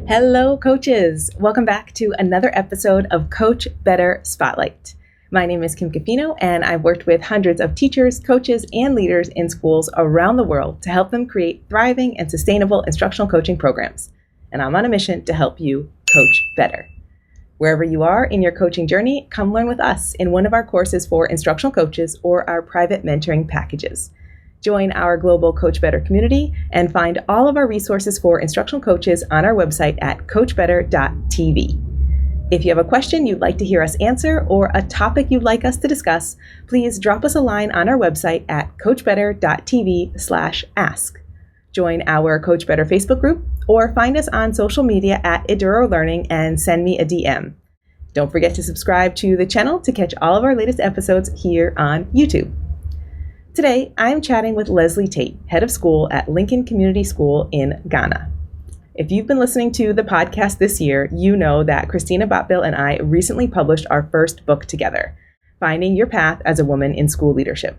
Hello, coaches. Welcome back to another episode of Coach Better Spotlight. My name is Kim Cafino, and I've worked with hundreds of teachers, coaches, and leaders in schools around the world to help them create thriving and sustainable instructional coaching programs. And I'm on a mission to help you coach better. Wherever you are in your coaching journey, come learn with us in one of our courses for instructional coaches or our private mentoring packages. Join our global Coach Better community and find all of our resources for instructional coaches on our website at coachbetter.tv. If you have a question you'd like to hear us answer or a topic you'd like us to discuss, please drop us a line on our website at coachbetter.tv/ask. Join our Coach Better Facebook group or find us on social media at Eduro Learning and send me a DM. Don't forget to subscribe to the channel to catch all of our latest episodes here on YouTube. Today, I'm chatting with Leslie Tait, head of school at Lincoln Community School in Ghana. If you've been listening to the podcast this year, you know that Christina Botbill and I recently published our first book together, Finding Your Path as a Woman in School Leadership.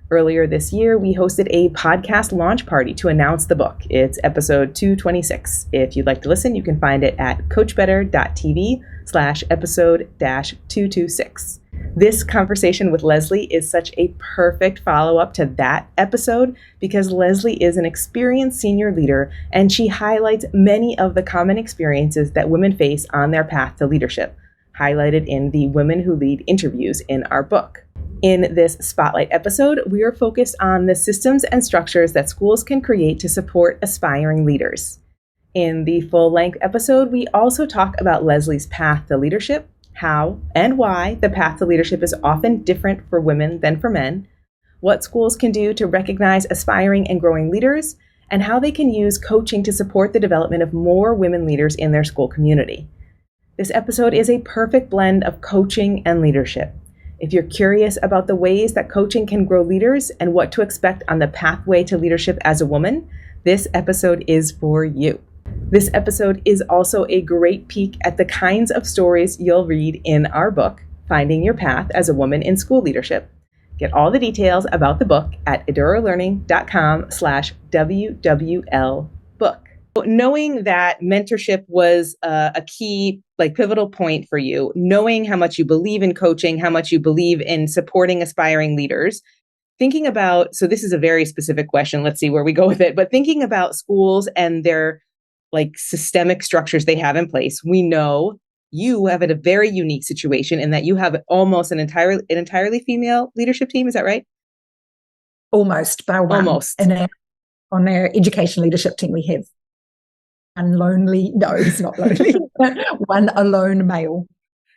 Earlier this year, we hosted a podcast launch party to announce the book. It's episode 226. If you'd like to listen, you can find it at coachbetter.tv/episode-226. This conversation with Leslie is such a perfect follow-up to that episode because Leslie is an experienced senior leader and she highlights many of the common experiences that women face on their path to leadership, highlighted in the Women Who Lead interviews in our book. In this Spotlight episode, we are focused on the systems and structures that schools can create to support aspiring leaders. In the full-length episode, we also talk about Leslie's path to leadership, how and why the path to leadership is often different for women than for men, what schools can do to recognize aspiring and growing leaders, and how they can use coaching to support the development of more women leaders in their school community. This episode is a perfect blend of coaching and leadership. If you're curious about the ways that coaching can grow leaders and what to expect on the pathway to leadership as a woman, this episode is for you. This episode is also a great peek at the kinds of stories you'll read in our book, Finding Your Path as a Woman in School Leadership. Get all the details about the book at eduralearning.com/WWL book. Knowing that mentorship was a key, pivotal point for you, knowing how much you believe in coaching, how much you believe in supporting aspiring leaders, thinking about, so this is a very specific question, let's see where we go with it, but thinking about schools and their systemic structures they have in place, we know you have a very unique situation in that you have almost an entirely female leadership team. Is that right? Almost, by one. Almost. And on our education leadership team, we have he's not lonely, one alone male.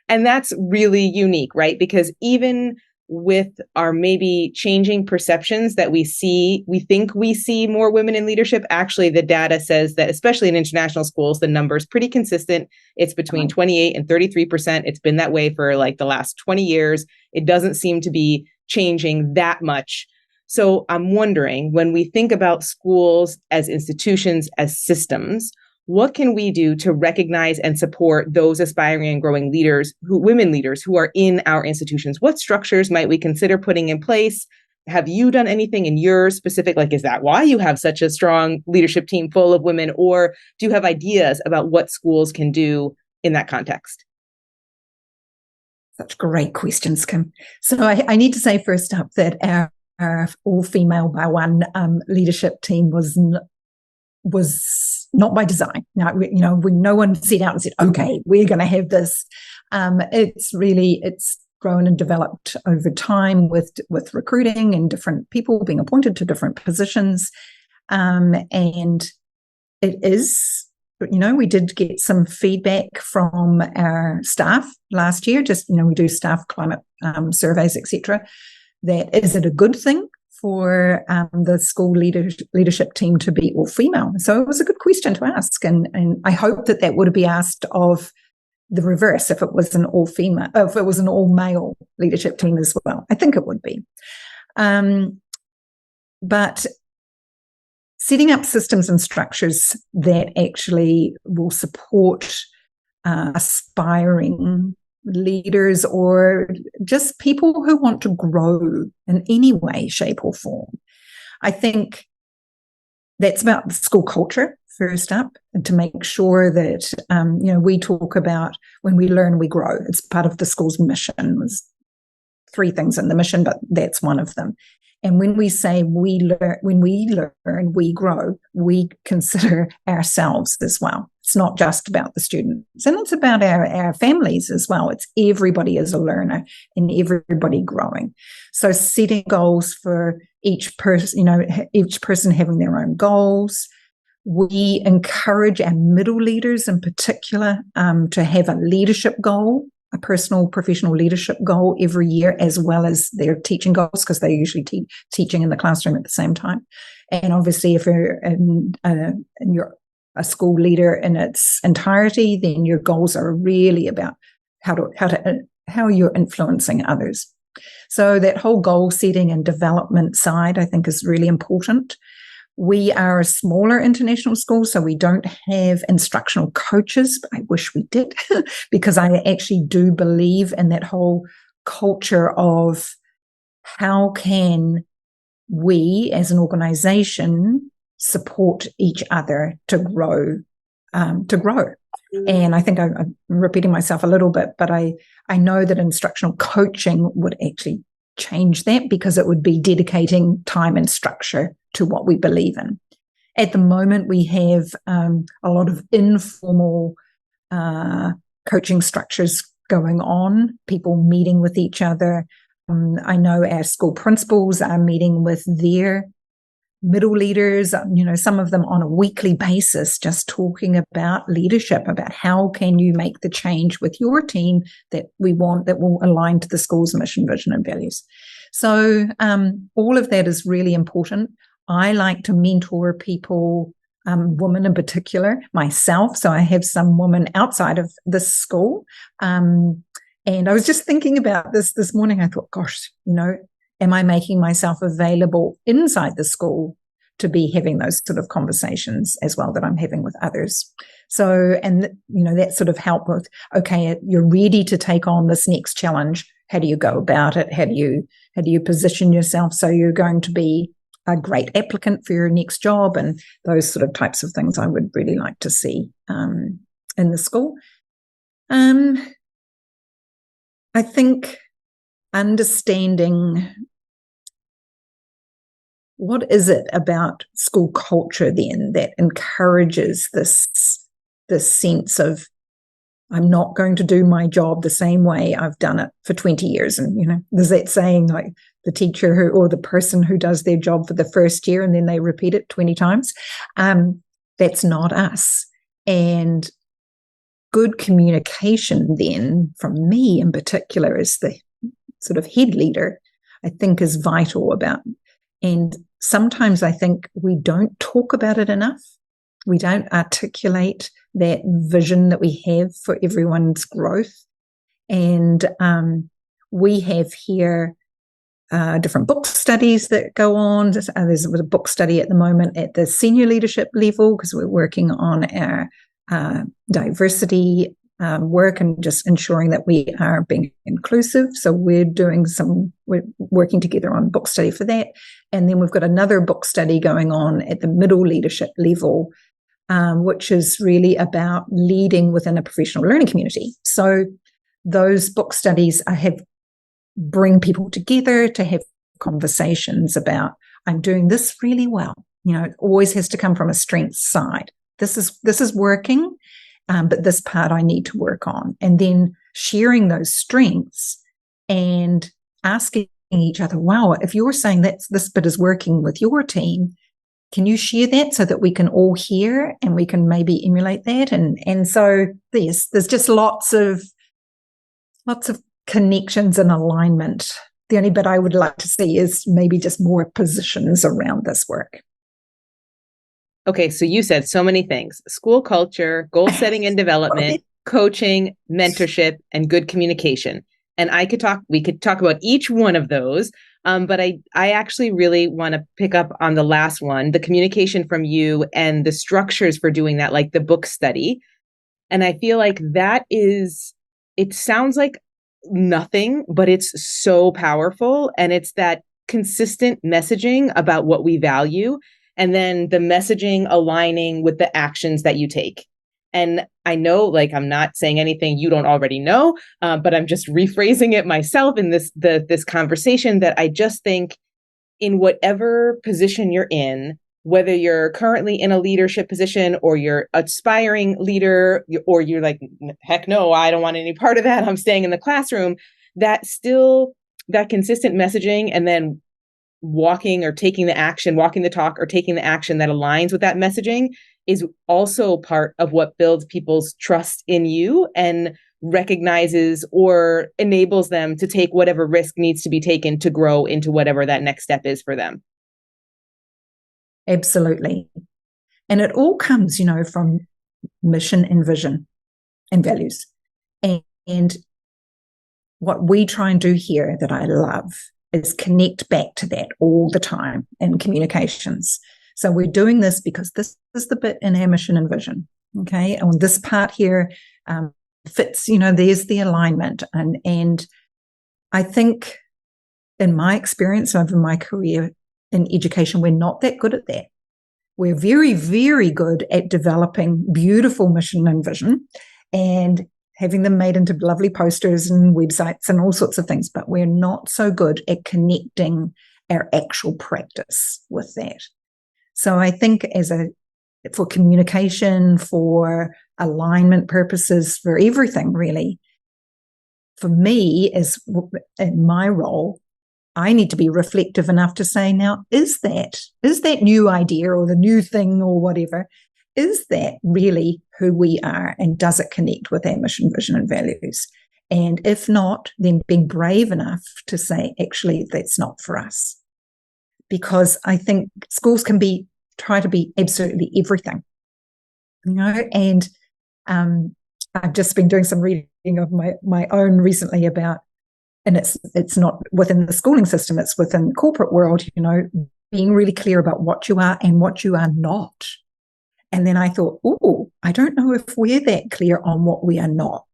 And that's really unique, right? Because even with our maybe changing perceptions that we think we see more women in leadership, actually the data says that, especially in international schools, the number's pretty consistent. It's between 28 and 33%. It's been that way for the last 20 years. It doesn't seem to be changing that much. So I'm wondering, when we think about schools as institutions, as systems, what can we do to recognize and support those aspiring and growing leaders, women leaders who are in our institutions? What structures might we consider putting in place? Have you done anything in your specific, is that why you have such a strong leadership team full of women? Or do you have ideas about what schools can do in that context? Such great questions, Kim. So I need to say first up that our all-female by one leadership team was not by design. Now, no one set out and said, okay, we're going to have this. It's grown and developed over time with recruiting and different people being appointed to different positions. And it is, we did get some feedback from our staff last year, we do staff climate surveys, etc. That is it a good thing for the school leadership team to be all female? So it was a good question to ask, and I hope that would be asked of the reverse if it was an all female, if it was an all male leadership team as well. I think it would be, but setting up systems and structures that actually will support aspiring leaders or just people who want to grow in any way, shape or form. I think that's about the school culture first up, and to make sure that, we talk about when we learn, we grow. It's part of the school's mission. There's 3 things in the mission, but that's one of them. And when we say when we learn, we grow, we consider ourselves as well. It's not just about the students, and it's about our families as well. It's everybody is a learner and everybody growing. So setting goals for each person, each person having their own goals. We encourage our middle leaders in particular to have a leadership goal, a personal professional leadership goal every year, as well as their teaching goals, because they're usually teaching in the classroom at the same time. And obviously, if you're a school leader in its entirety, then your goals are really about how you're influencing others. So that whole goal setting and development side, I think, is really important. We are a smaller international school, so we don't have instructional coaches. I wish we did, because I actually do believe in that whole culture of how can we as an organization support each other to grow. And I think I'm repeating myself a little bit, but I know that instructional coaching would actually change that, because it would be dedicating time and structure to what we believe in. At the moment, we have a lot of informal coaching structures going on, people meeting with each other. I know our school principals are meeting with their middle leaders, some of them on a weekly basis, just talking about leadership, about how can you make the change with your team that we want, that will align to the school's mission, vision, and values. So all of that is really important. I like to mentor people, women in particular, myself. So I have some women outside of this school. And I was just thinking about this morning. I thought, gosh, am I making myself available inside the school to be having those sort of conversations as well that I'm having with others? So, and that sort of help with, okay, you're ready to take on this next challenge. How do you go about it? How do you position yourself so you're going to be a great applicant for your next job? And those sort of types of things I would really like to see in the school. I think understanding what is it about school culture then that encourages this sense of, I'm not going to do my job the same way I've done it for 20 years. And, there's that saying, like the teacher or the person who does their job for the first year and then they repeat it 20 times. That's not us. And good communication then, from me in particular, as the sort of head leader, I think is vital about. And sometimes I think we don't talk about it enough. We don't articulate that vision that we have for everyone's growth. And we have here different book studies that go on. There's a book study at the moment at the senior leadership level, because we're working on our diversity work and just ensuring that we are being inclusive. So we're working together on book study for that. And then we've got another book study going on at the middle leadership level, which is really about leading within a professional learning community. So those book studies bring people together to have conversations about, I'm doing this really well. It always has to come from a strengths side. This is working, but this part I need to work on. And then sharing those strengths and asking each other, wow, if you're saying that this bit is working with your team, can you share that so that we can all hear and we can maybe emulate that? And so there's just lots of connections and alignment. The only bit I would like to see is maybe just more positions around this work. Okay, so you said so many things: school culture, goal setting and development, coaching, mentorship, and good communication. And we could talk about each one of those. But I actually really want to pick up on the last one, the communication from you and the structures for doing that, like the book study. And I feel like it sounds like nothing, but it's so powerful. And it's that consistent messaging about what we value. and then the messaging aligning with the actions that you take. And I know, like, I'm not saying anything you don't already know, but I'm just rephrasing it myself in this conversation, that I just think in whatever position you're in, whether you're currently in a leadership position or you're aspiring leader, or you're like, heck no, I don't want any part of that, I'm staying in the classroom, that consistent messaging, and then walking or taking the action, walking the talk or taking the action that aligns with that messaging is also part of what builds people's trust in you and recognizes or enables them to take whatever risk needs to be taken to grow into whatever that next step is for them. Absolutely. And it all comes, from mission and vision and values. And what we try and do here that I love is connect back to that all the time in communications. So we're doing this because this is the bit in our mission and vision. Okay. And this part here fits, there's the alignment. And I think in my experience over my career in education, we're not that good at that. We're very, very good at developing beautiful mission and vision and having them made into lovely posters and websites and all sorts of things, but we're not so good at connecting our actual practice with that. So I think for communication, for alignment purposes, for everything really, for me, as in my role, I need to be reflective enough to say, now, is that new idea or the new thing or whatever, is that really who we are, and does it connect with our mission, vision, and values? And if not, then being brave enough to say, actually, that's not for us. Because I think schools can try to be absolutely everything, and I've just been doing some reading of my own recently about, and it's not within the schooling system, it's within the corporate world, being really clear about what you are and what you are not. And then I thought, I don't know if we're that clear on what we are not.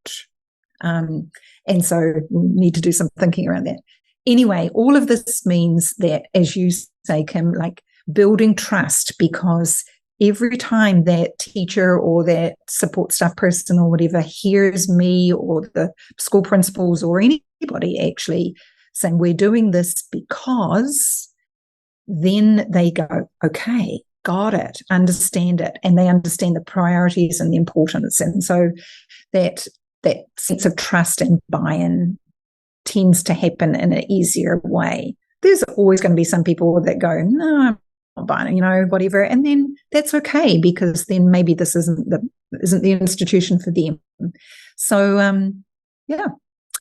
And so we need to do some thinking around that. Anyway, all of this means that, as you say, Kim, like building trust, because every time that teacher or that support staff person or whatever hears me or the school principals or anybody actually saying we're doing this because, then they go, okay, got it, understand it, and they understand the priorities and the importance. And so that sense of trust and buy-in tends to happen in an easier way. There's always going to be some people that go, no, I'm not buying it, whatever. And then that's okay, because then maybe this isn't the institution for them. So, yeah.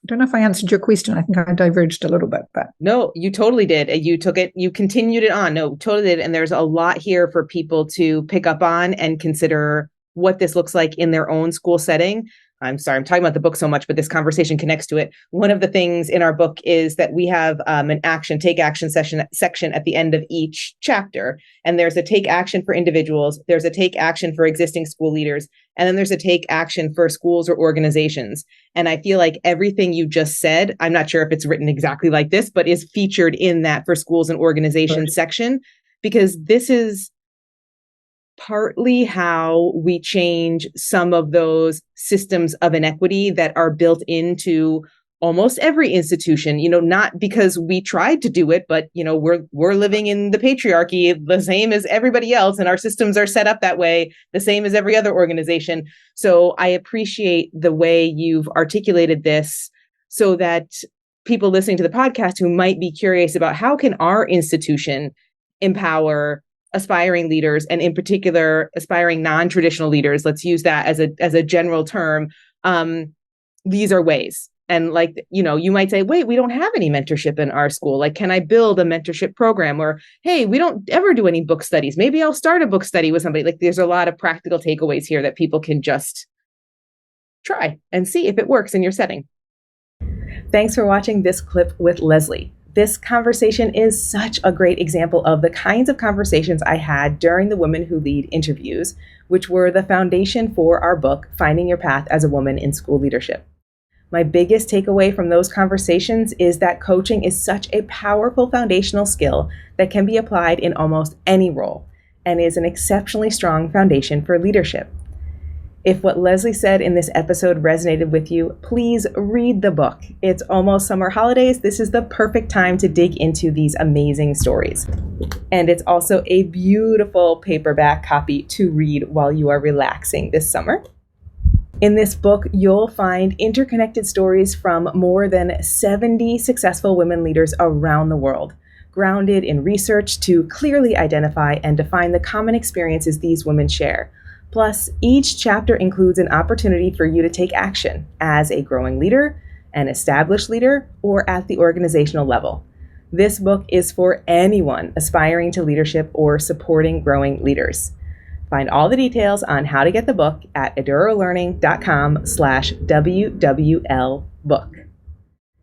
I don't know if I answered your question. I think I diverged a little bit, but no, you totally did. You took it, you continued it on. No, totally did. And there's a lot here for people to pick up on and consider what this looks like in their own school setting. I'm sorry, I'm talking about the book so much, but this conversation connects to it. One of the things in our book is that we have an take action section at the end of each chapter. And there's a take action for individuals. There's a take action for existing school leaders. And then there's a take action for schools or organizations. And I feel like everything you just said, I'm not sure if it's written exactly like this, but is featured in that for schools and organizations section, because this is partly how we change some of those systems of inequity that are built into almost every institution, not because we tried to do it, but, we're living in the patriarchy the same as everybody else. And our systems are set up that way, the same as every other organization. So I appreciate the way you've articulated this so that people listening to the podcast who might be curious about how can our institution empower aspiring leaders, and in particular, aspiring non-traditional leaders, let's use that as a general term. These are ways. And you might say, wait, we don't have any mentorship in our school. Like, can I build a mentorship program? Or, hey, we don't ever do any book studies. Maybe I'll start a book study with somebody. Like, there's a lot of practical takeaways here that people can just try and see if it works in your setting. Thanks for watching this clip with Leslie. This conversation is such a great example of the kinds of conversations I had during the Women Who Lead interviews, which were the foundation for our book, Finding Your Path as a Woman in School Leadership. My biggest takeaway from those conversations is that coaching is such a powerful foundational skill that can be applied in almost any role. and is an exceptionally strong foundation for leadership. If what Leslie said in this episode resonated with you, please read the book. It's almost summer holidays. This is the perfect time to dig into these amazing stories. And it's also a beautiful paperback copy to read while you are relaxing this summer. In this book, you'll find interconnected stories from more than 70 successful women leaders around the world, grounded in research to clearly identify and define the common experiences these women share. Plus, each chapter includes an opportunity for you to take action as a growing leader, an established leader, or at the organizational level. This book is for anyone aspiring to leadership or supporting growing leaders. Find all the details on how to get the book at eduralearning.com/WWL book.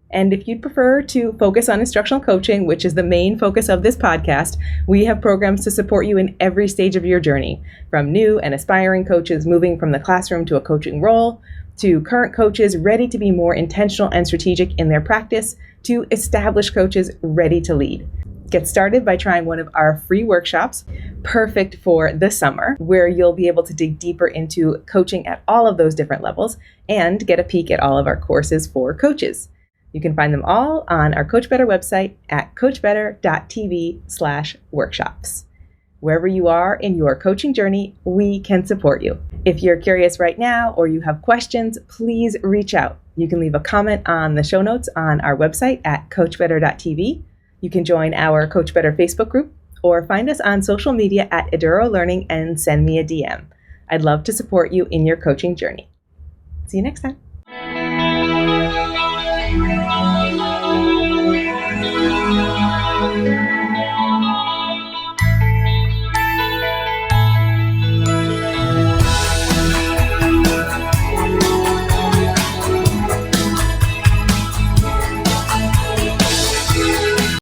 And if you'd prefer to focus on instructional coaching, which is the main focus of this podcast, we have programs to support you in every stage of your journey, from new and aspiring coaches moving from the classroom to a coaching role, to current coaches ready to be more intentional and strategic in their practice, to established coaches ready to lead. Get started by trying one of our free workshops, perfect for the summer, where you'll be able to dig deeper into coaching at all of those different levels and get a peek at all of our courses for coaches. You can find them all on our Coach Better website at coachbetter.tv/workshops. Wherever you are in your coaching journey, we can support you. If you're curious right now or you have questions, please reach out. You can leave a comment on the show notes on our website at coachbetter.tv. You can join our Coach Better Facebook group or find us on social media at Eduro Learning and send me a DM. I'd love to support you in your coaching journey. See you next time. Thank you.